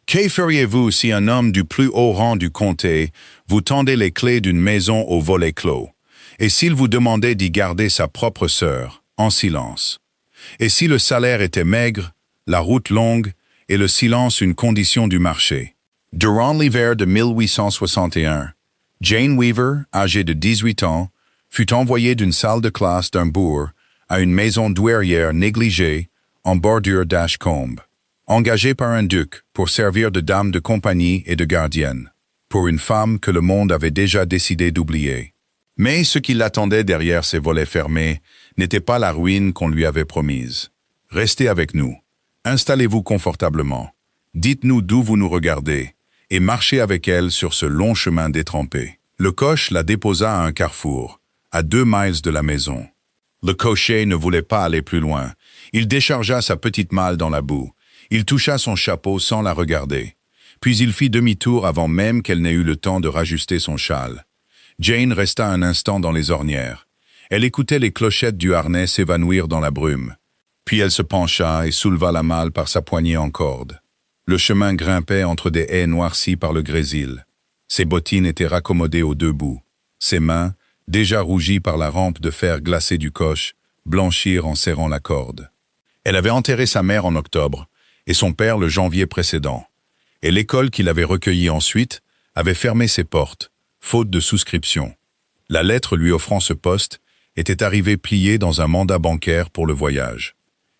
Que feriez-vous si un homme du plus haut rang du comté vous tendait les clés d'une maison au volet clos, et s'il vous demandait d'y garder sa propre sœur, en silence? Et si le salaire était maigre, la route longue, et le silence une condition du marché? Durant l'hiver de 1861, Jane Weaver, âgée de 18 ans, fut envoyée d'une salle de classe d'un bourg à une maison douairière négligée en bordure d'Ashcombe, engagée par un duc pour servir de dame de compagnie et de gardienne, pour une femme que le monde avait déjà décidé d'oublier. Mais ce qui l'attendait derrière ses volets fermés n'était pas la ruine qu'on lui avait promise. Restez avec nous, installez-vous confortablement, dites-nous d'où vous nous regardez, et marchez avec elle sur ce long chemin détrempé. Le coche la déposa à un carrefour, à 2 miles de la maison. Le cocher ne voulait pas aller plus loin. Il déchargea sa petite malle dans la boue. Il toucha son chapeau sans la regarder. Puis il fit demi-tour avant même qu'elle n'ait eu le temps de rajuster son châle. Jane resta un instant dans les ornières. Elle écoutait les clochettes du harnais s'évanouir dans la brume. Puis elle se pencha et souleva la malle par sa poignée en corde. Le chemin grimpait entre des haies noircies par le grésil. Ses bottines étaient raccommodées aux 2 bouts. Ses mains, déjà rougies par la rampe de fer glacée du coche, blanchirent en serrant la corde. Elle avait enterré sa mère en octobre et son père le janvier précédent. Et l'école qui l'avait recueillie ensuite avait fermé ses portes, faute de souscription. La lettre lui offrant ce poste était arrivée pliée dans un mandat bancaire pour le voyage.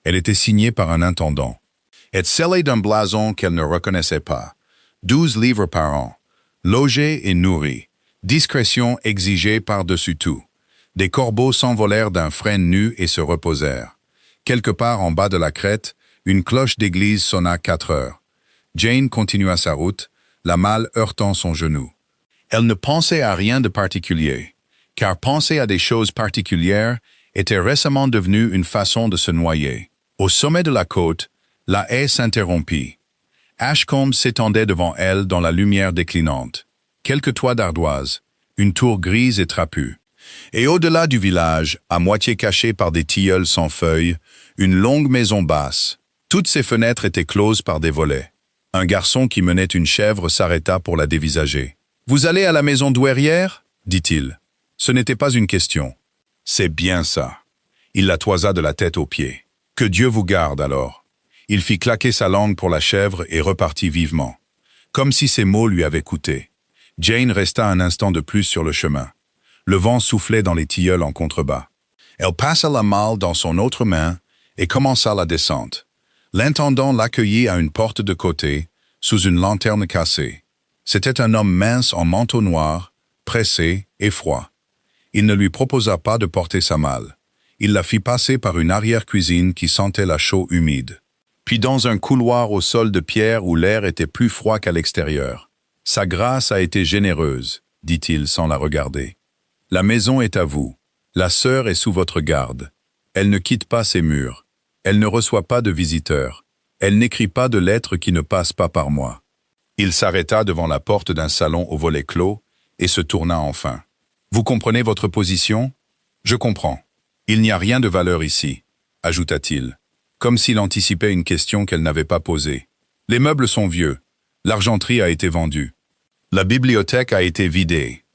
Elle était signée par un intendant. Et scellée d'un blason qu'elle ne reconnaissait pas. 12 livres par an. Logée et nourrie. Discrétion exigée par-dessus tout. Des corbeaux s'envolèrent d'un frêne nu et se reposèrent. Quelque part en bas de la crête, une cloche d'église sonna 4 heures. Jane continua sa route, la malle heurtant son genou. Elle ne pensait à rien de particulier, car penser à des choses particulières était récemment devenu une façon de se noyer. Au sommet de la côte, la haie s'interrompit. Ashcombe s'étendait devant elle dans la lumière déclinante. Quelques toits d'ardoise, une tour grise et trapue. Et au-delà du village, à moitié caché par des tilleuls sans feuilles, une longue maison basse. Toutes ses fenêtres étaient closes par des volets. Un garçon qui menait une chèvre s'arrêta pour la dévisager. « Vous allez à la maison douairière » dit-il. Ce n'était pas une question. « C'est bien ça. » Il la toisa de la tête aux pieds. « Que Dieu vous garde alors. » Il fit claquer sa langue pour la chèvre et repartit vivement. Comme si ces mots lui avaient coûté. Jane resta un instant de plus sur le chemin. Le vent soufflait dans les tilleuls en contrebas. Elle passa la malle dans son autre main et commença la descente. L'intendant l'accueillit à une porte de côté, sous une lanterne cassée. C'était un homme mince en manteau noir, pressé et froid. Il ne lui proposa pas de porter sa malle. Il la fit passer par une arrière-cuisine qui sentait la chaux humide. Puis dans un couloir au sol de pierre où l'air était plus froid qu'à l'extérieur. « Sa grâce a été généreuse, » dit-il sans la regarder. « La maison est à vous. La sœur est sous votre garde. Elle ne quitte pas ses murs. Elle ne reçoit pas de visiteurs. Elle n'écrit pas de lettres qui ne passent pas par moi. » Il s'arrêta devant la porte d'un salon au volet clos et se tourna enfin. « Vous comprenez votre position ? » ?»« Je comprends. Il n'y a rien de valeur ici, » ajouta-t-il, comme s'il anticipait une question qu'elle n'avait pas posée. « Les meubles sont vieux. L'argenterie a été vendue. La bibliothèque a été vidée.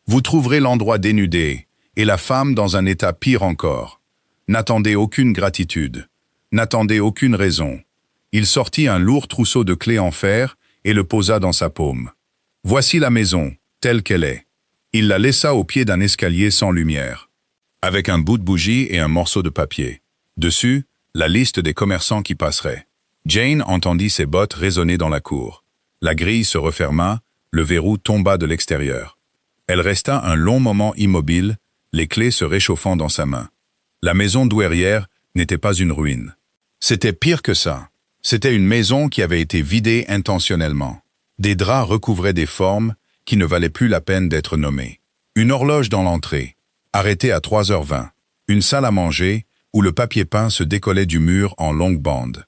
Vous trouverez l'endroit dénudé et la femme dans un état pire encore. N'attendez aucune gratitude. N'attendez aucune raison. » Il sortit un lourd trousseau de clés en fer et le posa dans sa paume. « Voici la maison, telle qu'elle est. » Il la laissa au pied d'un escalier sans lumière, avec un bout de bougie et un morceau de papier. Dessus, la liste des commerçants qui passeraient. Jane entendit ses bottes résonner dans la cour. La grille se referma, le verrou tomba de l'extérieur. Elle resta un long moment immobile, les clés se réchauffant dans sa main. La maison douairière n'était pas une ruine. C'était pire que ça. C'était une maison qui avait été vidée intentionnellement. Des draps recouvraient des formes qui ne valaient plus la peine d'être nommées. Une horloge dans l'entrée, arrêtée à 3h20. Une salle à manger où le papier peint se décollait du mur en longues bandes.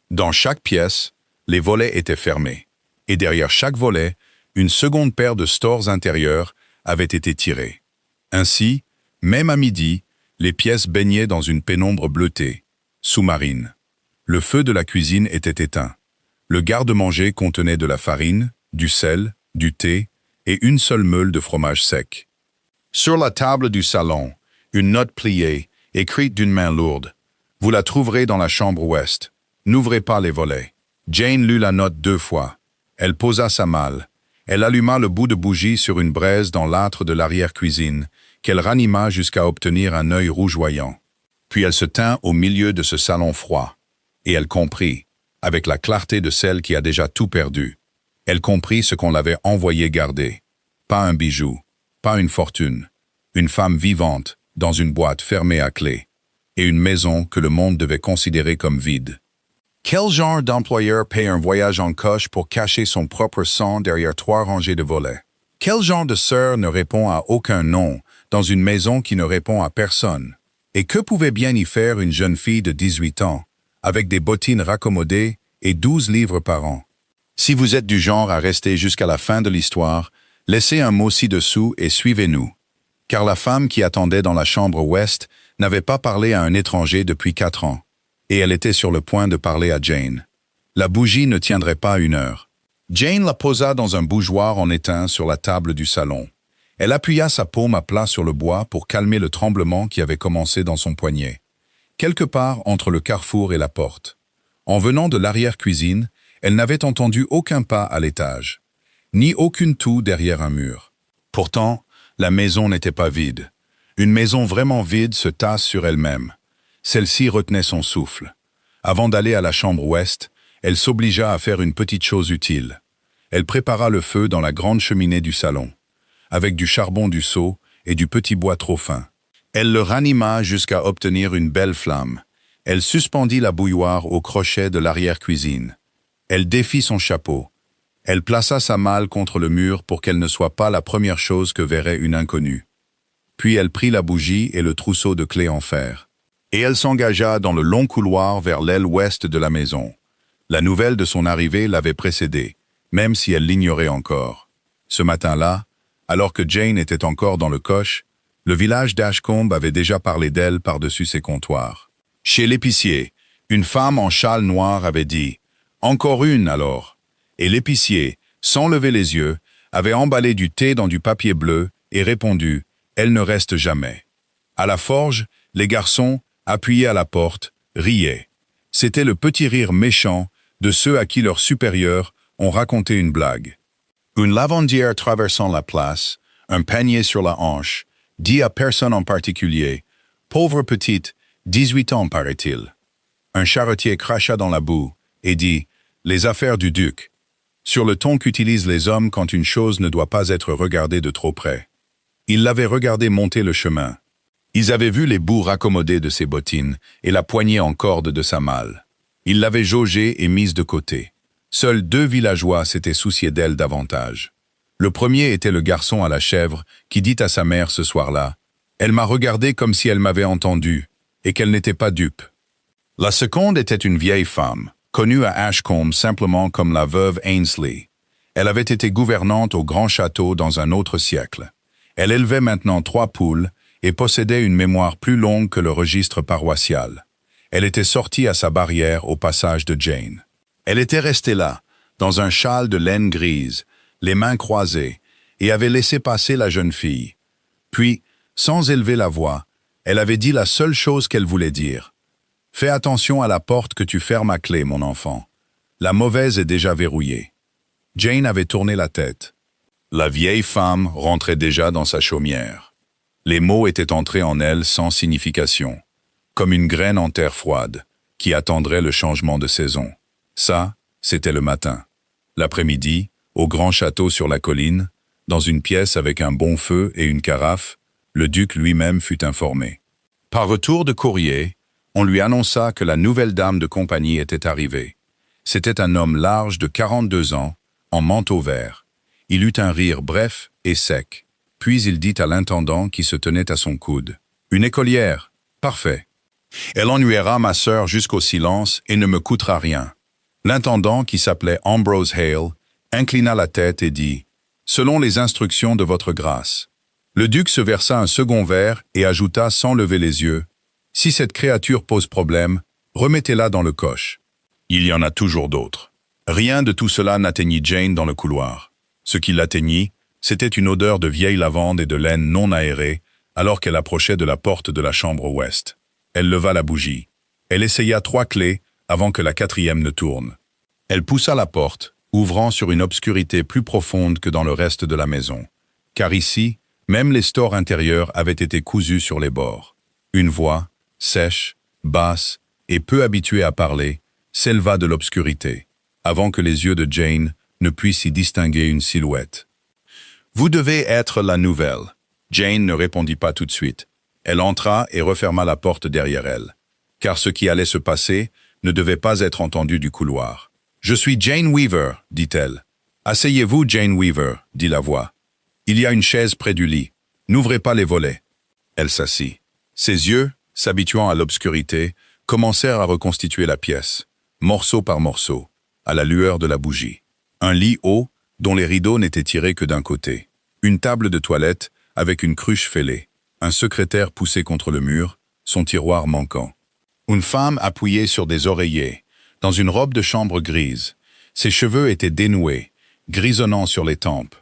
Dans chaque pièce, les volets étaient fermés. Et derrière chaque volet, une seconde paire de stores intérieurs avait été tirée. Ainsi, même à midi, les pièces baignaient dans une pénombre bleutée, sous-marine. Le feu de la cuisine était éteint. Le garde-manger contenait de la farine, du sel, du thé et une seule meule de fromage sec. Sur la table du salon, une note pliée, écrite d'une main lourde. Vous la trouverez dans la chambre ouest. N'ouvrez pas les volets. Jane lut la note 2 fois. Elle posa sa malle. Elle alluma le bout de bougie sur une braise dans l'âtre de l'arrière-cuisine, qu'elle ranima jusqu'à obtenir un œil rougeoyant. Puis elle se tint au milieu de ce salon froid. Et elle comprit, avec la clarté de celle qui a déjà tout perdu. Elle comprit ce qu'on l'avait envoyé garder. Pas un bijou, pas une fortune. Une femme vivante, dans une boîte fermée à clé. Et une maison que le monde devait considérer comme vide. Quel genre d'employeur paie un voyage en coche pour cacher son propre sang derrière 3 rangées de volets? Quel genre de sœur ne répond à aucun nom dans une maison qui ne répond à personne? Et que pouvait bien y faire une jeune fille de 18 ans, avec des bottines raccommodées et 12 livres par an? Si vous êtes du genre à rester jusqu'à la fin de l'histoire, laissez un mot ci-dessous et suivez-nous. Car la femme qui attendait dans la chambre ouest n'avait pas parlé à un étranger depuis 4 ans, et elle était sur le point de parler à Jane. La bougie ne tiendrait pas 1 heure. Jane la posa dans un bougeoir en étain sur la table du salon. Elle appuya sa paume à plat sur le bois pour calmer le tremblement qui avait commencé dans son poignet. Quelque part entre le carrefour et la porte. En venant de l'arrière-cuisine, elle n'avait entendu aucun pas à l'étage, ni aucune toux derrière un mur. Pourtant, la maison n'était pas vide. Une maison vraiment vide se tasse sur elle-même. Celle-ci retenait son souffle. Avant d'aller à la chambre ouest, elle s'obligea à faire une petite chose utile. Elle prépara le feu dans la grande cheminée du salon, avec du charbon du seau et du petit bois trop fin. Elle le ranima jusqu'à obtenir une belle flamme. Elle suspendit la bouilloire au crochet de l'arrière-cuisine. Elle défit son chapeau. Elle plaça sa malle contre le mur pour qu'elle ne soit pas la première chose que verrait une inconnue. Puis elle prit la bougie et le trousseau de clés en fer. Et elle s'engagea dans le long couloir vers l'aile ouest de la maison. La nouvelle de son arrivée l'avait précédée, même si elle l'ignorait encore. Ce matin-là, alors que Jane était encore dans le coche, le village d'Ashcombe avait déjà parlé d'elle par-dessus ses comptoirs. Chez l'épicier, une femme en châle noir avait dit « Encore une alors !» Et l'épicier, sans lever les yeux, avait emballé du thé dans du papier bleu et répondu « Elle ne reste jamais ». À la forge, les garçons, appuyés à la porte, riaient. C'était le petit rire méchant de ceux à qui leurs supérieurs ont raconté une blague. Une lavandière traversant la place, un panier sur la hanche, dit à personne en particulier « Pauvre petite, 18 ans paraît-il ». Un charretier cracha dans la boue et dit « Les affaires du duc », sur le ton qu'utilisent les hommes quand une chose ne doit pas être regardée de trop près. Ils l'avaient regardé monter le chemin. Ils avaient vu les bouts raccommodés de ses bottines et la poignée en corde de sa malle. Ils l'avaient jaugée et mise de côté. Seuls 2 villageois s'étaient souciés d'elle davantage. Le premier était le garçon à la chèvre qui dit à sa mère ce soir-là « Elle m'a regardé comme si elle m'avait entendu et qu'elle n'était pas dupe ». La seconde était une vieille femme, connue à Ashcombe simplement comme la veuve Ainsley. Elle avait été gouvernante au grand château dans un autre siècle. Elle élevait maintenant 3 poules et possédait une mémoire plus longue que le registre paroissial. Elle était sortie à sa barrière au passage de Jane. Elle était restée là, dans un châle de laine grise, les mains croisées, et avait laissé passer la jeune fille. Puis, sans élever la voix, elle avait dit la seule chose qu'elle voulait dire. « Fais attention à la porte que tu fermes à clé, mon enfant. La mauvaise est déjà verrouillée. » Jane avait tourné la tête. La vieille femme rentrait déjà dans sa chaumière. Les mots étaient entrés en elle sans signification, comme une graine en terre froide, qui attendrait le changement de saison. Ça, c'était le matin. L'après-midi, au grand château sur la colline, dans une pièce avec un bon feu et une carafe, le duc lui-même fut informé. Par retour de courrier, on lui annonça que la nouvelle dame de compagnie était arrivée. C'était un homme large de 42 ans, en manteau vert. Il eut un rire bref et sec. Puis il dit à l'intendant qui se tenait à son coude. « Une écolière, parfait. Elle ennuiera ma sœur jusqu'au silence et ne me coûtera rien. » L'intendant, qui s'appelait Ambrose Hale, inclina la tête et dit « Selon les instructions de votre grâce. » Le duc se versa un second verre et ajouta sans lever les yeux « Si cette créature pose problème, remettez-la dans le coche. Il y en a toujours d'autres. » Rien de tout cela n'atteignit Jane dans le couloir. Ce qui l'atteignit, c'était une odeur de vieille lavande et de laine non aérée, alors qu'elle approchait de la porte de la chambre ouest. Elle leva la bougie. Elle essaya 3 clés avant que la 4e ne tourne. Elle poussa la porte, ouvrant sur une obscurité plus profonde que dans le reste de la maison. Car ici, même les stores intérieurs avaient été cousus sur les bords. Une voix, sèche, basse et peu habituée à parler, s'éleva de l'obscurité, avant que les yeux de Jane ne puissent y distinguer une silhouette. « Vous devez être la nouvelle. » Jane ne répondit pas tout de suite. Elle entra et referma la porte derrière elle, car ce qui allait se passer ne devait pas être entendu du couloir. « Je suis Jane Weaver, dit-elle. »« Asseyez-vous, Jane Weaver, dit la voix. Il y a une chaise près du lit. N'ouvrez pas les volets. » Elle s'assit. Ses yeux, s'habituant à l'obscurité, commencèrent à reconstituer la pièce, morceau par morceau, à la lueur de la bougie. Un lit haut, dont les rideaux n'étaient tirés que d'un côté. Une table de toilette avec une cruche fêlée. Un secrétaire poussé contre le mur, son tiroir manquant. Une femme appuyée sur des oreillers, dans une robe de chambre grise. Ses cheveux étaient dénoués, grisonnant sur les tempes.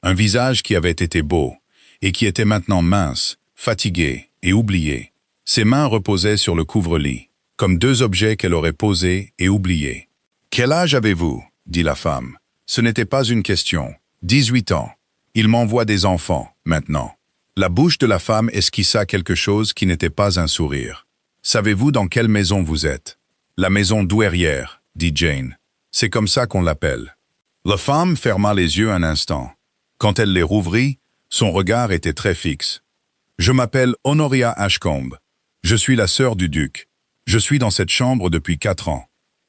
Un visage qui avait été beau, et qui était maintenant mince, fatigué et oublié. Ses mains reposaient sur le couvre-lit, comme 2 objets qu'elle aurait posés et oubliés. « Quel âge avez-vous » dit la femme. Ce n'était pas une question. 18 ans. Il m'envoie des enfants, maintenant. La bouche de la femme esquissa quelque chose qui n'était pas un sourire. « Savez-vous dans quelle maison vous êtes ?»« La maison douairière, » dit Jane. « C'est comme ça qu'on l'appelle. » La femme ferma les yeux un instant. Quand elle les rouvrit, son regard était très fixe. « Je m'appelle Honoria Ashcombe. Je suis la sœur du duc. Je suis dans cette chambre depuis 4 ans.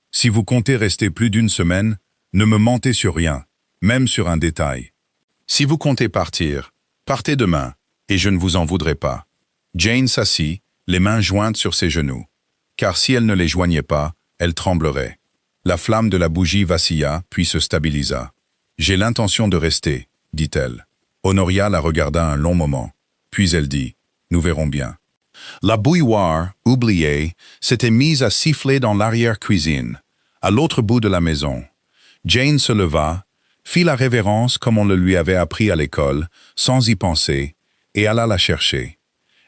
Si vous comptez rester plus d'1 semaine, ne me mentez sur rien, même sur un détail. Si vous comptez partir, partez demain, et je ne vous en voudrai pas. » Jane s'assit, les mains jointes sur ses genoux. Car si elle ne les joignait pas, elle tremblerait. La flamme de la bougie vacilla, puis se stabilisa. « J'ai l'intention de rester, » dit-elle. Honoria la regarda un long moment. Puis elle dit, « Nous verrons bien. » La bouilloire, oubliée, s'était mise à siffler dans l'arrière-cuisine, à l'autre bout de la maison. Jane se leva, fit la révérence comme on le lui avait appris à l'école, sans y penser, et alla la chercher.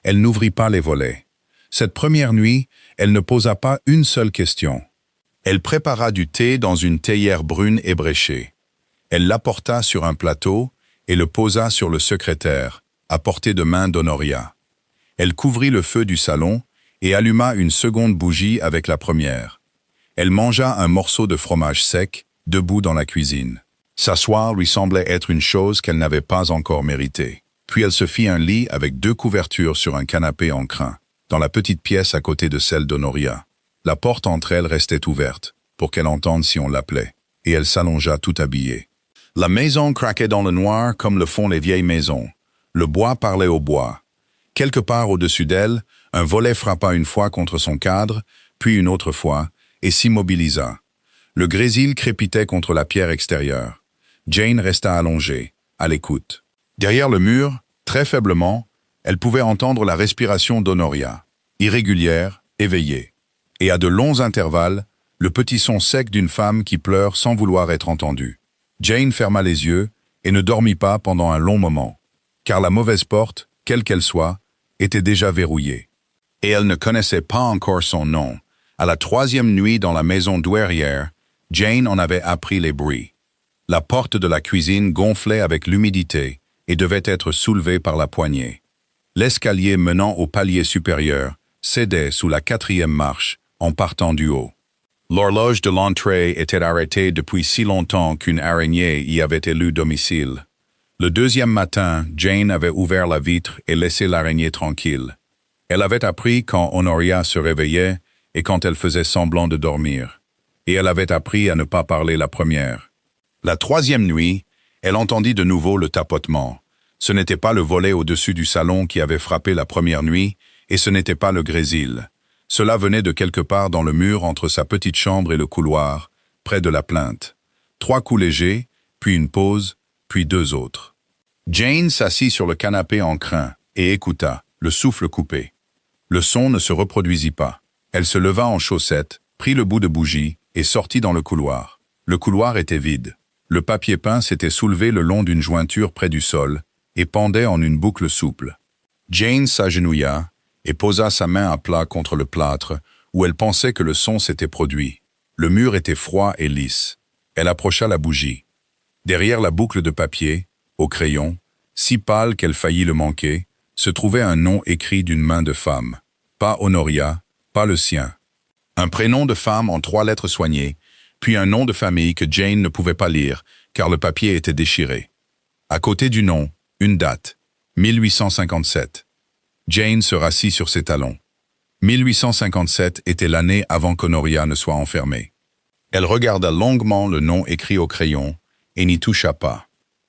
Elle n'ouvrit pas les volets. Cette première nuit, elle ne posa pas une seule question. Elle prépara du thé dans une théière brune ébréchée. Elle l'apporta sur un plateau et le posa sur le secrétaire, à portée de main d'Honoria. Elle couvrit le feu du salon et alluma une seconde bougie avec la première. Elle mangea un morceau de fromage sec, debout dans la cuisine. S'asseoir lui semblait être une chose qu'elle n'avait pas encore méritée. Puis elle se fit un lit avec 2 couvertures sur un canapé en crin, dans la petite pièce à côté de celle d'Honoria. La porte entre elles restait ouverte, pour qu'elle entende si on l'appelait, et elle s'allongea tout habillée. La maison craquait dans le noir comme le font les vieilles maisons. Le bois parlait au bois. Quelque part au-dessus d'elle, un volet frappa une fois contre son cadre, puis une autre fois, et s'immobilisa. Le grésil crépitait contre la pierre extérieure. Jane resta allongée, à l'écoute. Derrière le mur, très faiblement, elle pouvait entendre la respiration d'Honoria, irrégulière, éveillée. Et à de longs intervalles, le petit son sec d'une femme qui pleure sans vouloir être entendue. Jane ferma les yeux et ne dormit pas pendant un long moment, car la mauvaise porte, quelle qu'elle soit, était déjà verrouillée. Et elle ne connaissait pas encore son nom. À la 3e nuit dans la maison douairière, Jane en avait appris les bruits. La porte de la cuisine gonflait avec l'humidité et devait être soulevée par la poignée. L'escalier menant au palier supérieur cédait sous la 4e marche en partant du haut. L'horloge de l'entrée était arrêtée depuis si longtemps qu'une araignée y avait élu domicile. Le 2e matin, Jane avait ouvert la vitre et laissé l'araignée tranquille. Elle avait appris quand Honoria se réveillait et quand elle faisait semblant de dormir. Et elle avait appris à ne pas parler la première. La 3e nuit, elle entendit de nouveau le tapotement. Ce n'était pas le volet au-dessus du salon qui avait frappé la première nuit, et ce n'était pas le grésil. Cela venait de quelque part dans le mur entre sa petite chambre et le couloir, près de la plinthe. 3 coups légers, puis une pause, puis 2 autres. Jane s'assit sur le canapé en crin et écouta, le souffle coupé. Le son ne se reproduisit pas. Elle se leva en chaussettes, prit le bout de bougie et sortit dans le couloir. Le couloir était vide. Le papier peint s'était soulevé le long d'une jointure près du sol et pendait en une boucle souple. Jane s'agenouilla et posa sa main à plat contre le plâtre où elle pensait que le son s'était produit. Le mur était froid et lisse. Elle approcha la bougie. Derrière la boucle de papier, au crayon, si pâle qu'elle faillit le manquer, se trouvait un nom écrit d'une main de femme. Pas Honoria, pas le sien. Un prénom de femme en 3 lettres soignées, puis un nom de famille que Jane ne pouvait pas lire, car le papier était déchiré. À côté du nom, une date, 1857. Jane se rassit sur ses talons. 1857 était l'année avant qu'Honoria ne soit enfermée. Elle regarda longuement le nom écrit au crayon et n'y toucha pas.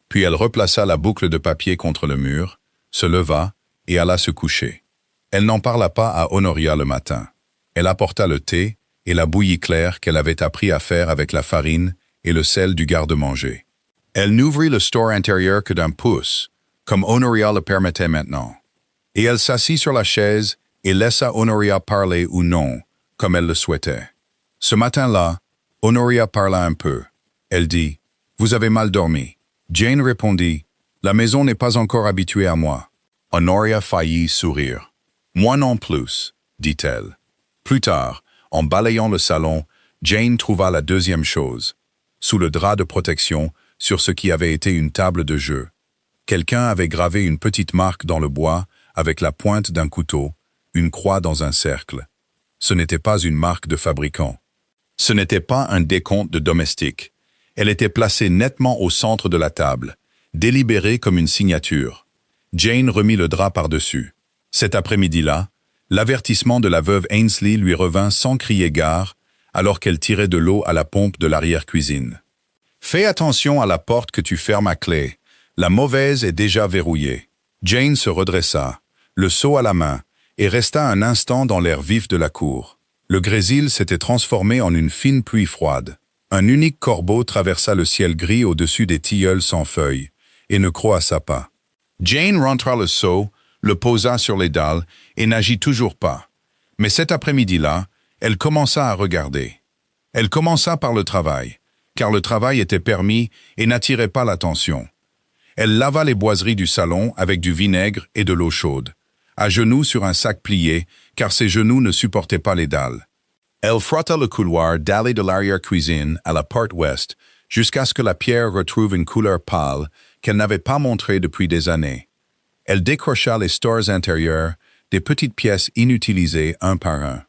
Puis elle replaça la boucle de papier contre le mur, se leva et alla se coucher. Elle n'en parla pas à Honoria le matin. Elle apporta le thé et la bouillie claire qu'elle avait appris à faire avec la farine et le sel du garde-manger. Elle n'ouvrit le store intérieur que d'un pouce, comme Honoria le permettait maintenant. Et elle s'assit sur la chaise et laissa Honoria parler ou non, comme elle le souhaitait. Ce matin-là, Honoria parla un peu. Elle dit « Vous avez mal dormi ». Jane répondit « La maison n'est pas encore habituée à moi ». Honoria faillit sourire. « Moi non plus », dit-elle. Plus tard, en balayant le salon, Jane trouva la deuxième chose. Sous le drap de protection, sur ce qui avait été une table de jeu. Quelqu'un avait gravé une petite marque dans le bois avec la pointe d'un couteau, une croix dans un cercle. Ce n'était pas une marque de fabricant. Ce n'était pas un décompte de domestique. Elle était placée nettement au centre de la table, délibérée comme une signature. Jane remit le drap par-dessus. Cet après-midi-là, l'avertissement de la veuve Ainsley lui revint sans crier gare, alors qu'elle tirait de l'eau à la pompe de l'arrière-cuisine. « Fais attention à la porte que tu fermes à clé. La mauvaise est déjà verrouillée. » Jane se redressa, le seau à la main, et resta un instant dans l'air vif de la cour. Le grésil s'était transformé en une fine pluie froide. Un unique corbeau traversa le ciel gris au-dessus des tilleuls sans feuilles, et ne croassa pas. Jane rentra le seau, le posa sur les dalles, et n'agit toujours pas. Mais cet après-midi-là, elle commença à regarder. Elle commença par le travail, car le travail était permis et n'attirait pas l'attention. Elle lava les boiseries du salon avec du vinaigre et de l'eau chaude, à genoux sur un sac plié, car ses genoux ne supportaient pas les dalles. Elle frotta le couloir dallé de l'arrière-cuisine à la porte ouest, jusqu'à ce que la pierre retrouve une couleur pâle qu'elle n'avait pas montrée depuis des années. Elle décrocha les stores intérieurs, des petites pièces inutilisées un par un.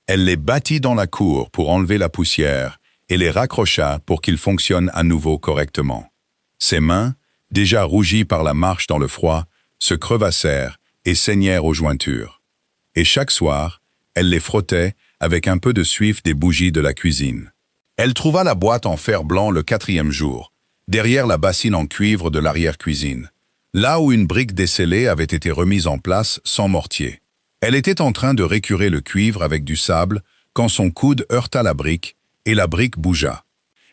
Elle les battit dans la cour pour enlever la poussière et les raccrocha pour qu'ils fonctionnent à nouveau correctement. Ses mains, déjà rougies par la marche dans le froid, se crevassèrent et saignèrent aux jointures. Et chaque soir, elle les frottait avec un peu de suif des bougies de la cuisine. Elle trouva la boîte en fer blanc le 4e jour, derrière la bassine en cuivre de l'arrière-cuisine, là où une brique descellée avait été remise en place sans mortier. Elle était en train de récurer le cuivre avec du sable quand son coude heurta la brique et la brique bougea.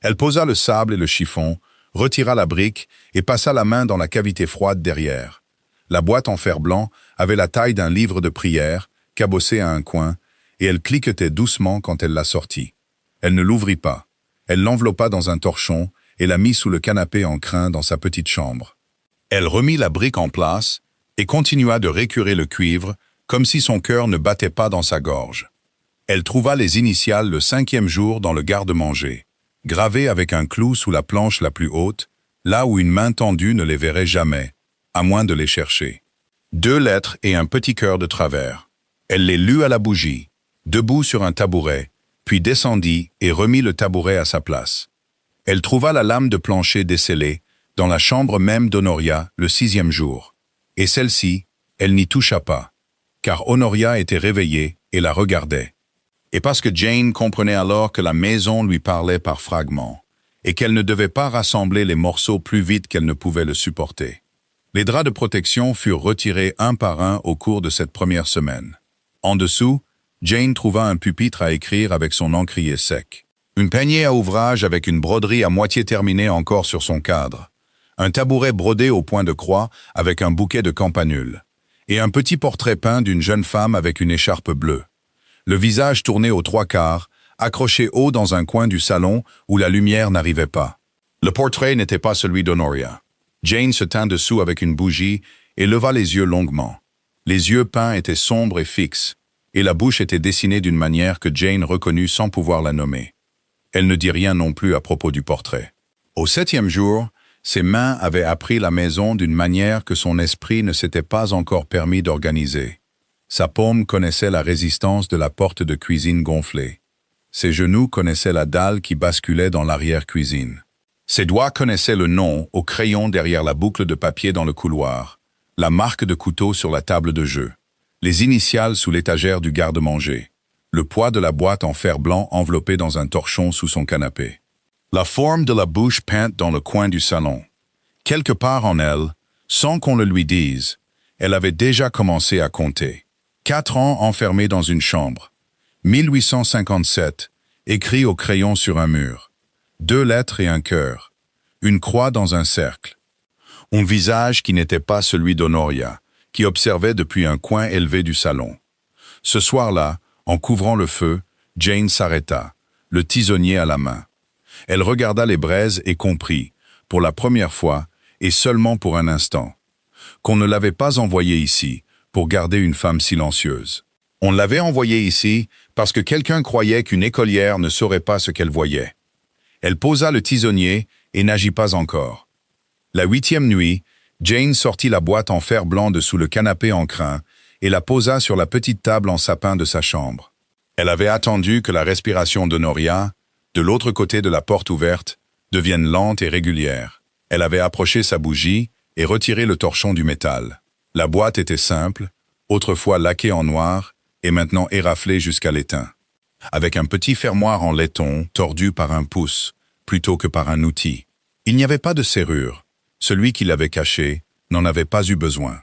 Elle posa le sable et le chiffon, retira la brique et passa la main dans la cavité froide derrière. La boîte en fer blanc avait la taille d'un livre de prière, cabossé à un coin, et elle cliquetait doucement quand elle la sortit. Elle ne l'ouvrit pas. Elle l'enveloppa dans un torchon et la mit sous le canapé en crin dans sa petite chambre. Elle remit la brique en place et continua de récurer le cuivre comme si son cœur ne battait pas dans sa gorge. Elle trouva les initiales le 5e jour dans le garde-manger, gravées avec un clou sous la planche la plus haute, là où une main tendue ne les verrait jamais, à moins de les chercher. 2 lettres et un petit cœur de travers. Elle les lut à la bougie, debout sur un tabouret, puis descendit et remit le tabouret à sa place. Elle trouva la lame de plancher descellée dans la chambre même d'Honoria le 6e jour. Et celle-ci, elle n'y toucha pas, car Honoria était réveillée et la regardait. Et parce que Jane comprenait alors que la maison lui parlait par fragments, et qu'elle ne devait pas rassembler les morceaux plus vite qu'elle ne pouvait le supporter. Les draps de protection furent retirés un par un au cours de cette première semaine. En dessous, Jane trouva un pupitre à écrire avec son encrier sec. Une peignée à ouvrage avec une broderie à moitié terminée encore sur son cadre. Un tabouret brodé au point de croix avec un bouquet de campanules. Et un petit portrait peint d'une jeune femme avec une écharpe bleue. Le visage tourné aux 3/4, accroché haut dans un coin du salon où la lumière n'arrivait pas. Le portrait n'était pas celui d'Honoria. Jane se tint dessous avec une bougie et leva les yeux longuement. Les yeux peints étaient sombres et fixes, et la bouche était dessinée d'une manière que Jane reconnut sans pouvoir la nommer. Elle ne dit rien non plus à propos du portrait. Au 7e jour, ses mains avaient appris la maison d'une manière que son esprit ne s'était pas encore permis d'organiser. Sa paume connaissait la résistance de la porte de cuisine gonflée. Ses genoux connaissaient la dalle qui basculait dans l'arrière-cuisine. Ses doigts connaissaient le nom au crayon derrière la boucle de papier dans le couloir, la marque de couteau sur la table de jeu, les initiales sous l'étagère du garde-manger, le poids de la boîte en fer blanc enveloppée dans un torchon sous son canapé. La forme de la bouche peinte dans le coin du salon. Quelque part en elle, sans qu'on le lui dise, elle avait déjà commencé à compter. 4 ans enfermée dans une chambre. 1857, écrit au crayon sur un mur. 2 lettres et un cœur. Une croix dans un cercle. Un visage qui n'était pas celui d'Honoria, qui observait depuis un coin élevé du salon. Ce soir-là, en couvrant le feu, Jane s'arrêta, le tisonnier à la main. Elle regarda les braises et comprit, pour la première fois, et seulement pour un instant, qu'on ne l'avait pas envoyée ici pour garder une femme silencieuse. On l'avait envoyée ici parce que quelqu'un croyait qu'une écolière ne saurait pas ce qu'elle voyait. Elle posa le tisonnier et n'agit pas encore. La 8e nuit, Jane sortit la boîte en fer blanc de sous le canapé en crin et la posa sur la petite table en sapin de sa chambre. Elle avait attendu que la respiration d'Honoria, de l'autre côté de la porte ouverte, devienne lente et régulière. Elle avait approché sa bougie et retiré le torchon du métal. La boîte était simple, autrefois laquée en noir et maintenant éraflée jusqu'à l'étain, avec un petit fermoir en laiton tordu par un pouce, plutôt que par un outil. Il n'y avait pas de serrure. Celui qui l'avait caché n'en avait pas eu besoin.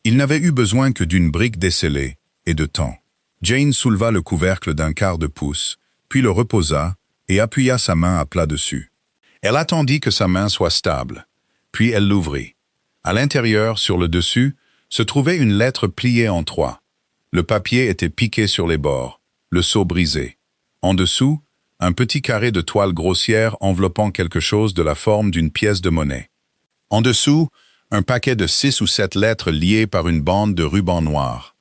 Il n'avait eu besoin que d'une brique descellée et de temps. Jane souleva le couvercle d'un quart de pouce, puis le reposa et appuya sa main à plat dessus. Elle attendit que sa main soit stable, puis elle l'ouvrit. À l'intérieur, sur le dessus, se trouvait une lettre pliée en 3. Le papier était piqué sur les bords, le sceau brisé. En dessous, un petit carré de toile grossière enveloppant quelque chose de la forme d'une pièce de monnaie. En dessous, un paquet de 6 ou 7 lettres liées par une bande de ruban noir.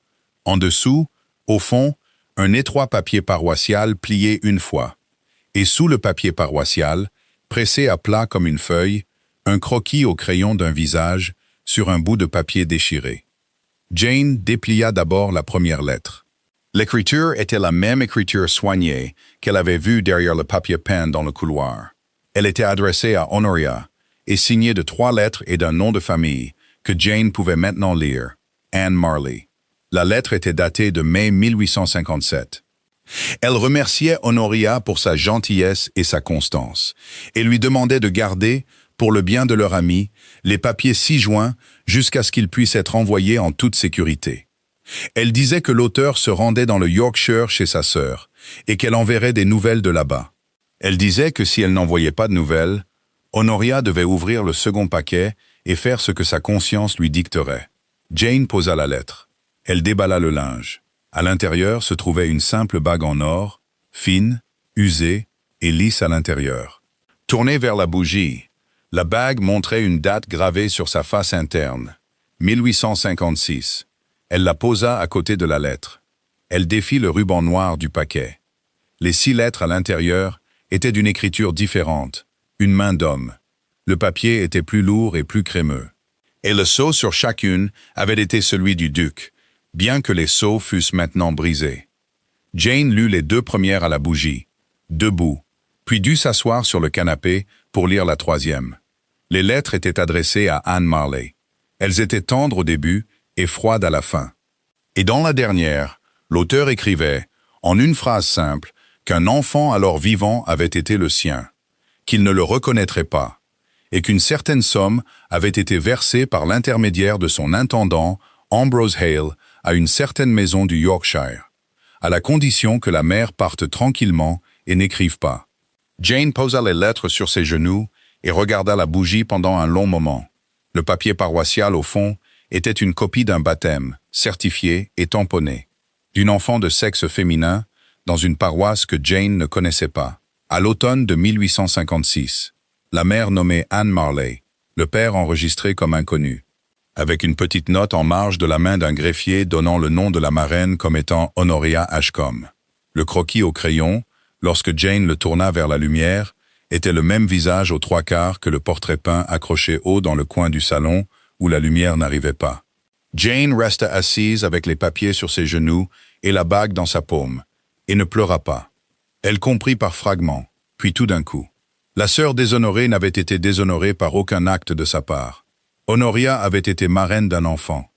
En dessous, au fond, un étroit papier paroissial plié une fois. Et sous le papier paroissial, pressé à plat comme une feuille, un croquis au crayon d'un visage sur un bout de papier déchiré. Jane déplia d'abord la première lettre. L'écriture était la même écriture soignée qu'elle avait vue derrière le papier peint dans le couloir. Elle était adressée à Honoria et signée de 3 lettres et d'un nom de famille que Jane pouvait maintenant lire, Anne Marley. La lettre était datée de mai 1857. Elle remerciait Honoria pour sa gentillesse et sa constance, et lui demandait de garder, pour le bien de leur ami, les papiers ci-joints jusqu'à ce qu'ils puissent être envoyés en toute sécurité. Elle disait que l'auteur se rendait dans le Yorkshire chez sa sœur, et qu'elle enverrait des nouvelles de là-bas. Elle disait que si elle n'envoyait pas de nouvelles, Honoria devait ouvrir le second paquet et faire ce que sa conscience lui dicterait. Jane posa la lettre. Elle déballa le linge. À l'intérieur se trouvait une simple bague en or, fine, usée et lisse à l'intérieur. Tournée vers la bougie, la bague montrait une date gravée sur sa face interne, 1856. Elle la posa à côté de la lettre. Elle défit le ruban noir du paquet. Les 6 lettres à l'intérieur étaient d'une écriture différente, une main d'homme. Le papier était plus lourd et plus crémeux. Et le sceau sur chacune avait été celui du duc, bien que les sceaux fussent maintenant brisés. Jane lut les 2 premières à la bougie, debout, puis dut s'asseoir sur le canapé pour lire la 3e. Les lettres étaient adressées à Anne Marley. Elles étaient tendres au début et froides à la fin. Et dans la dernière, l'auteur écrivait, en une phrase simple, qu'un enfant alors vivant avait été le sien, qu'il ne le reconnaîtrait pas, et qu'une certaine somme avait été versée par l'intermédiaire de son intendant, Ambrose Hale, à une certaine maison du Yorkshire, à la condition que la mère parte tranquillement et n'écrive pas. Jane posa les lettres sur ses genoux et regarda la bougie pendant un long moment. Le papier paroissial, au fond, était une copie d'un baptême, certifié et tamponné, d'une enfant de sexe féminin, dans une paroisse que Jane ne connaissait pas. À l'automne de 1856, la mère nommée Anne Marley, le père enregistré comme inconnu, avec une petite note en marge de la main d'un greffier donnant le nom de la marraine comme étant Honoria Ashcombe. Le croquis au crayon, lorsque Jane le tourna vers la lumière, était le même visage aux trois quarts que le portrait peint accroché haut dans le coin du salon où la lumière n'arrivait pas. Jane resta assise avec les papiers sur ses genoux et la bague dans sa paume, et ne pleura pas. Elle comprit par fragments, puis tout d'un coup. La sœur déshonorée n'avait été déshonorée par aucun acte de sa part. Honoria avait été marraine d'un enfant,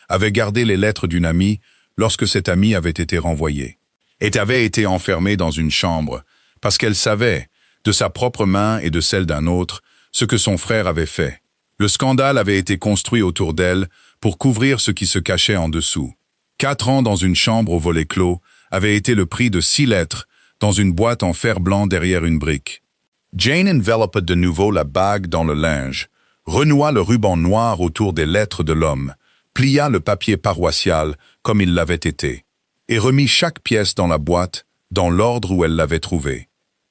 avait gardé les lettres d'une amie lorsque cette amie avait été renvoyée, et avait été enfermée dans une chambre, parce qu'elle savait, de sa propre main et de celle d'un autre, ce que son frère avait fait. Le scandale avait été construit autour d'elle pour couvrir ce qui se cachait en dessous. 4 ans dans une chambre au volet clos avait été le prix de 6 lettres dans une boîte en fer blanc derrière une brique. Jane enveloppa de nouveau la bague dans le linge, renoua le ruban noir autour des lettres de l'homme, plia le papier paroissial comme il l'avait été, et remit chaque pièce dans la boîte dans l'ordre où elle l'avait trouvée.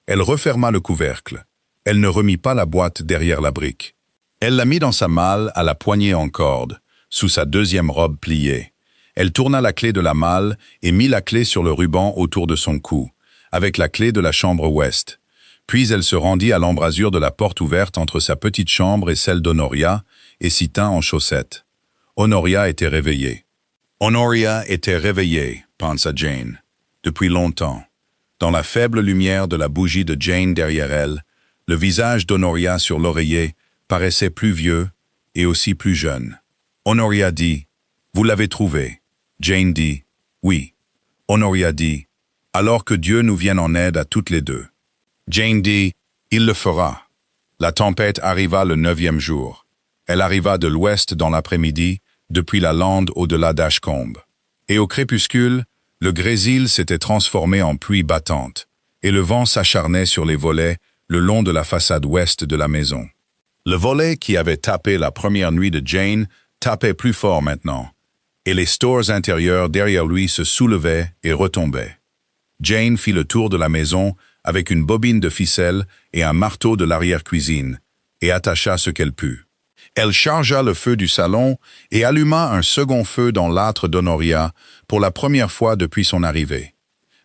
Elle referma le couvercle. Elle ne remit pas la boîte derrière la brique. Elle la mit dans sa malle à la poignée en corde, sous sa deuxième robe pliée. Elle tourna la clé de la malle et mit la clé sur le ruban autour de son cou, avec la clé de la chambre ouest. Puis elle se rendit à l'embrasure de la porte ouverte entre sa petite chambre et celle d'Honoria, et s'y tint en chaussettes. Honoria était réveillée. Honoria était réveillée, pensa Jane, depuis longtemps. Dans la faible lumière de la bougie de Jane derrière elle, le visage d'Honoria sur l'oreiller paraissait plus vieux et aussi plus jeune. Honoria dit « Vous l'avez trouvé ». Jane dit « Oui ». Honoria dit « Alors que Dieu nous vienne en aide à toutes les deux ». Jane dit « Il le fera ». La tempête arriva le 9e jour. Elle arriva de l'ouest dans l'après-midi, depuis la lande au-delà d'Ashcombe. Et au crépuscule, le grésil s'était transformé en pluie battante, et le vent s'acharnait sur les volets le long de la façade ouest de la maison. Le volet qui avait tapé la première nuit de Jane tapait plus fort maintenant, et les stores intérieurs derrière lui se soulevaient et retombaient. Jane fit le tour de la maison avec une bobine de ficelle et un marteau de l'arrière-cuisine, et attacha ce qu'elle put. Elle chargea le feu du salon et alluma un second feu dans l'âtre d'Honoria pour la première fois depuis son arrivée.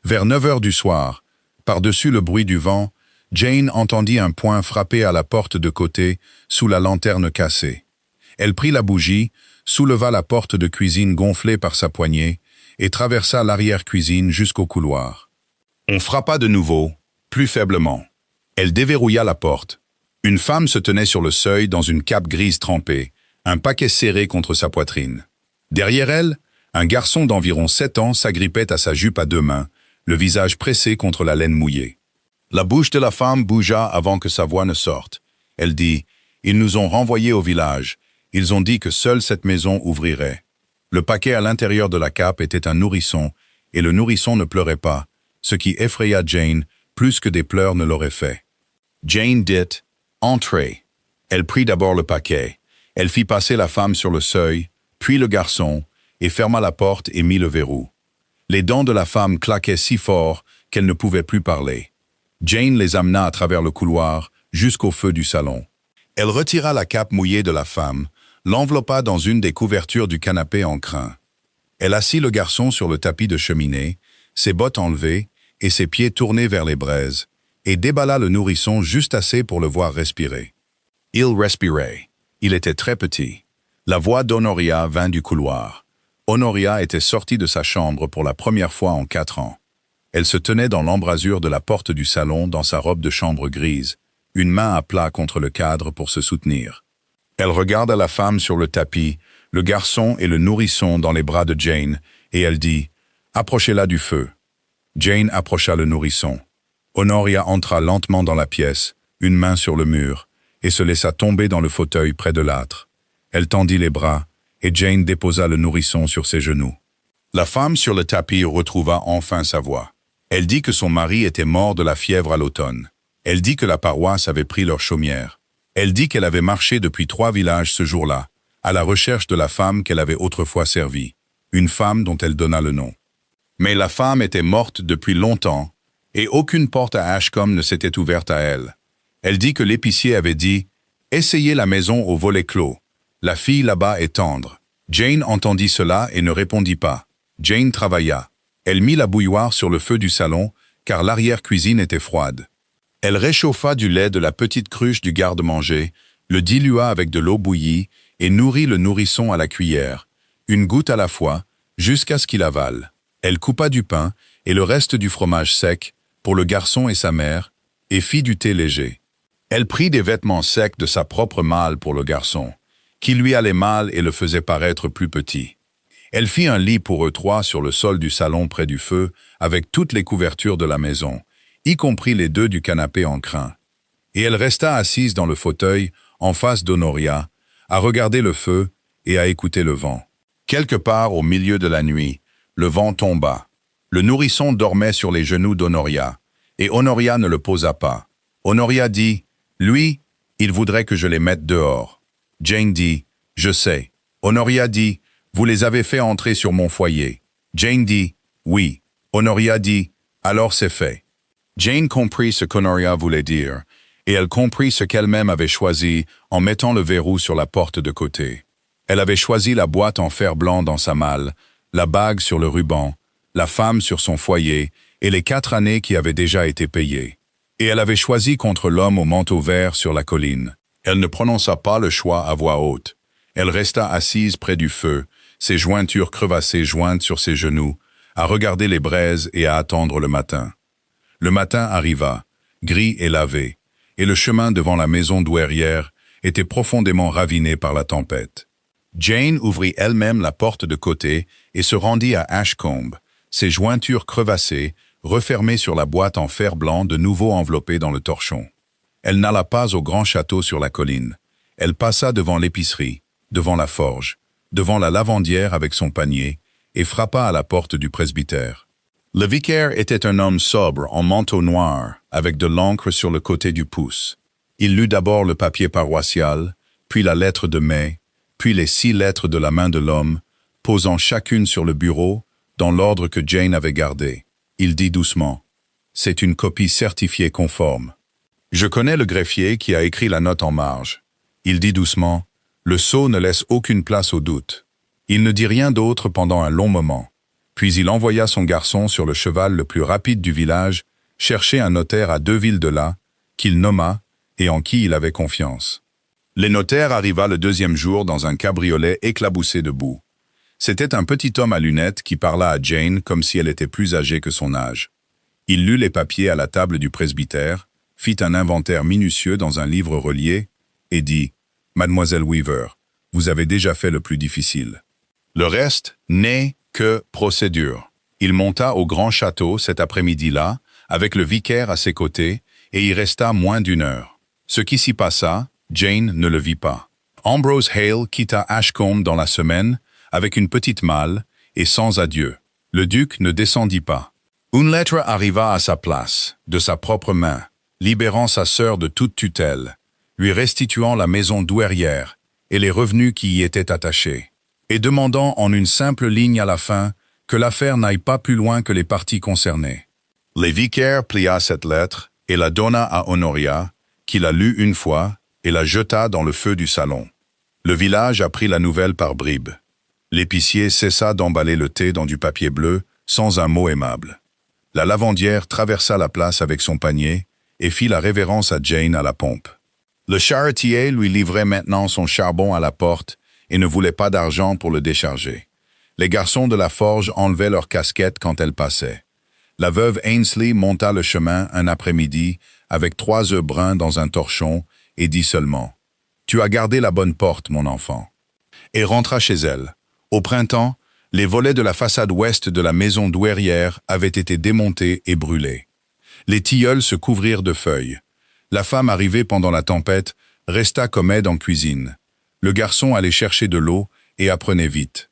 Vers 9 heures du soir, par-dessus le bruit du vent, Jane entendit un poing frapper à la porte de côté sous la lanterne cassée. Elle prit la bougie, souleva la porte de cuisine gonflée par sa poignée et traversa l'arrière-cuisine jusqu'au couloir. On frappa de nouveau, plus faiblement. Elle déverrouilla la porte. Une femme se tenait sur le seuil dans une cape grise trempée, un paquet serré contre sa poitrine. Derrière elle, un garçon d'environ 7 ans s'agrippait à sa jupe à 2 mains, le visage pressé contre la laine mouillée. La bouche de la femme bougea avant que sa voix ne sorte. Elle dit « Ils nous ont renvoyés au village. Ils ont dit que seule cette maison ouvrirait. » Le paquet à l'intérieur de la cape était un nourrisson, et le nourrisson ne pleurait pas, ce qui effraya Jane plus que des pleurs ne l'auraient fait. Jane dit « Entrez ». Elle prit d'abord le paquet. Elle fit passer la femme sur le seuil, puis le garçon, et ferma la porte et mit le verrou. Les dents de la femme claquaient si fort qu'elle ne pouvait plus parler. Jane les amena à travers le couloir jusqu'au feu du salon. Elle retira la cape mouillée de la femme, l'enveloppa dans une des couvertures du canapé en crin. Elle assit le garçon sur le tapis de cheminée, ses bottes enlevées et ses pieds tournés vers les braises, et déballa le nourrisson juste assez pour le voir respirer. Il respirait. Il était très petit. La voix d'Honoria vint du couloir. Honoria était sortie de sa chambre pour la première fois en 4 ans. Elle se tenait dans l'embrasure de la porte du salon dans sa robe de chambre grise, une main à plat contre le cadre pour se soutenir. Elle regarda la femme sur le tapis, le garçon et le nourrisson dans les bras de Jane, et elle dit « Approchez-la du feu ». Jane approcha le nourrisson. Honoria entra lentement dans la pièce, une main sur le mur, et se laissa tomber dans le fauteuil près de l'âtre. Elle tendit les bras, et Jane déposa le nourrisson sur ses genoux. La femme sur le tapis retrouva enfin sa voix. Elle dit que son mari était mort de la fièvre à l'automne. Elle dit que la paroisse avait pris leur chaumière. Elle dit qu'elle avait marché depuis 3 villages ce jour-là, à la recherche de la femme qu'elle avait autrefois servie, une femme dont elle donna le nom. Mais la femme était morte depuis longtemps, et aucune porte à Ashcombe ne s'était ouverte à elle. Elle dit que l'épicier avait dit « Essayez la maison au volet clos. La fille là-bas est tendre. » Jane entendit cela et ne répondit pas. Jane travailla. Elle mit la bouilloire sur le feu du salon, car l'arrière-cuisine était froide. Elle réchauffa du lait de la petite cruche du garde-manger, le dilua avec de l'eau bouillie et nourrit le nourrisson à la cuillère, une goutte à la fois, jusqu'à ce qu'il avale. Elle coupa du pain et le reste du fromage sec pour le garçon et sa mère, et fit du thé léger. Elle prit des vêtements secs de sa propre malle pour le garçon, qui lui allait mal et le faisait paraître plus petit. Elle fit un lit pour eux trois sur le sol du salon près du feu, avec toutes les couvertures de la maison, y compris les deux du canapé en crin. Et elle resta assise dans le fauteuil, en face d'Honoria, à regarder le feu et à écouter le vent. Quelque part au milieu de la nuit, le vent tomba. Le nourrisson dormait sur les genoux d'Honoria, et Honoria ne le posa pas. Honoria dit « Lui, il voudrait que je les mette dehors. » Jane dit « Je sais. » Honoria dit « Vous les avez fait entrer sur mon foyer. » Jane dit « Oui. » Honoria dit « Alors c'est fait. » Jane comprit ce qu'Honoria voulait dire, et elle comprit ce qu'elle-même avait choisi en mettant le verrou sur la porte de côté. Elle avait choisi la boîte en fer blanc dans sa malle, la bague sur le ruban, la femme sur son foyer et les 4 années qui avaient déjà été payées. Et elle avait choisi contre l'homme au manteau vert sur la colline. Elle ne prononça pas le choix à voix haute. Elle resta assise près du feu, ses jointures crevassées jointes sur ses genoux, à regarder les braises et à attendre le matin. Le matin arriva, gris et lavé, et le chemin devant la maison douairière était profondément raviné par la tempête. Jane ouvrit elle-même la porte de côté et se rendit à Ashcombe, ses jointures crevassées, refermées sur la boîte en fer blanc de nouveau enveloppée dans le torchon. Elle n'alla pas au grand château sur la colline. Elle passa devant l'épicerie, devant la forge, devant la lavandière avec son panier, et frappa à la porte du presbytère. Le vicaire était un homme sobre en manteau noir, avec de l'encre sur le côté du pouce. Il lut d'abord le papier paroissial, puis la lettre de mai, puis les 6 lettres de la main de l'homme, posant chacune sur le bureau, dans l'ordre que Jane avait gardé. Il dit doucement « C'est une copie certifiée conforme. » Je connais le greffier qui a écrit la note en marge. Il dit doucement « Le sceau ne laisse aucune place au doute. » Il ne dit rien d'autre pendant un long moment. Puis il envoya son garçon sur le cheval le plus rapide du village chercher un notaire à 2 villes de là, qu'il nomma et en qui il avait confiance. Le notaire arriva le 2e jour dans un cabriolet éclaboussé de boue. C'était un petit homme à lunettes qui parla à Jane comme si elle était plus âgée que son âge. Il lut les papiers à la table du presbytère, fit un inventaire minutieux dans un livre relié et dit « Mademoiselle Weaver, vous avez déjà fait le plus difficile. Le reste n'est que procédure. » Il monta au grand château cet après-midi-là, avec le vicaire à ses côtés, et y resta moins d'1 heure. Ce qui s'y passa, Jane ne le vit pas. Ambrose Hale quitta Ashcombe dans la semaine, avec une petite malle, et sans adieu. Le duc ne descendit pas. Une lettre arriva à sa place, de sa propre main, libérant sa sœur de toute tutelle, lui restituant la maison douairière et les revenus qui y étaient attachés, et demandant en une simple ligne à la fin que l'affaire n'aille pas plus loin que les parties concernées. Le vicaire plia cette lettre et la donna à Honoria, qui la lut une fois et la jeta dans le feu du salon. Le village apprit la nouvelle par bribes. L'épicier cessa d'emballer le thé dans du papier bleu sans un mot aimable. La lavandière traversa la place avec son panier et fit la révérence à Jane à la pompe. Le charretier lui livrait maintenant son charbon à la porte et ne voulait pas d'argent pour le décharger. Les garçons de la forge enlevaient leurs casquettes quand elle passait. La veuve Ainsley monta le chemin un après-midi avec 3 œufs bruns dans un torchon et dit seulement « Tu as gardé la bonne porte, mon enfant. » et rentra chez elle. Au printemps, les volets de la façade ouest de la maison douairière avaient été démontés et brûlés. Les tilleuls se couvrirent de feuilles. La femme arrivée pendant la tempête resta comme aide en cuisine. Le garçon allait chercher de l'eau et apprenait vite.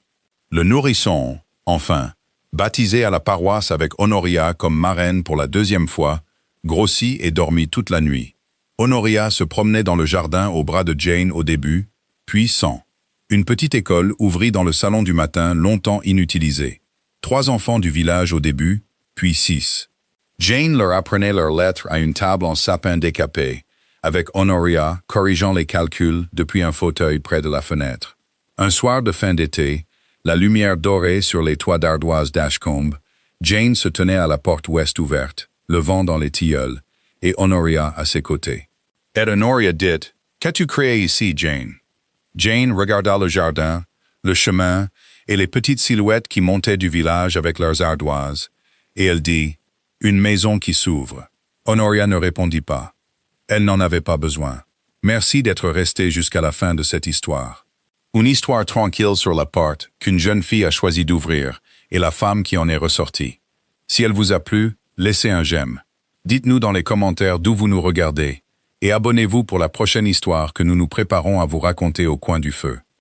Le nourrisson, enfin, baptisé à la paroisse avec Honoria comme marraine pour la 2e fois, grossit et dormit toute la nuit. Honoria se promenait dans le jardin au bras de Jane au début, puis sans. Une petite école ouvrit dans le salon du matin longtemps inutilisée. 3 enfants du village au début, puis 6. Jane leur apprenait leurs lettres à une table en sapin décapé, avec Honoria corrigeant les calculs depuis un fauteuil près de la fenêtre. Un soir de fin d'été, la lumière dorée sur les toits d'ardoise d'Ashcombe, Jane se tenait à la porte ouest ouverte, le vent dans les tilleuls, et Honoria à ses côtés. Et Honoria dit « Qu'as-tu créé ici, Jane ?» Jane regarda le jardin, le chemin et les petites silhouettes qui montaient du village avec leurs ardoises, et elle dit « Une maison qui s'ouvre ». Honoria ne répondit pas. Elle n'en avait pas besoin. Merci d'être resté jusqu'à la fin de cette histoire. Une histoire tranquille sur la porte qu'une jeune fille a choisi d'ouvrir et la femme qui en est ressortie. Si elle vous a plu, laissez un j'aime. Dites-nous dans les commentaires d'où vous nous regardez et abonnez-vous pour la prochaine histoire que nous nous préparons à vous raconter au coin du feu.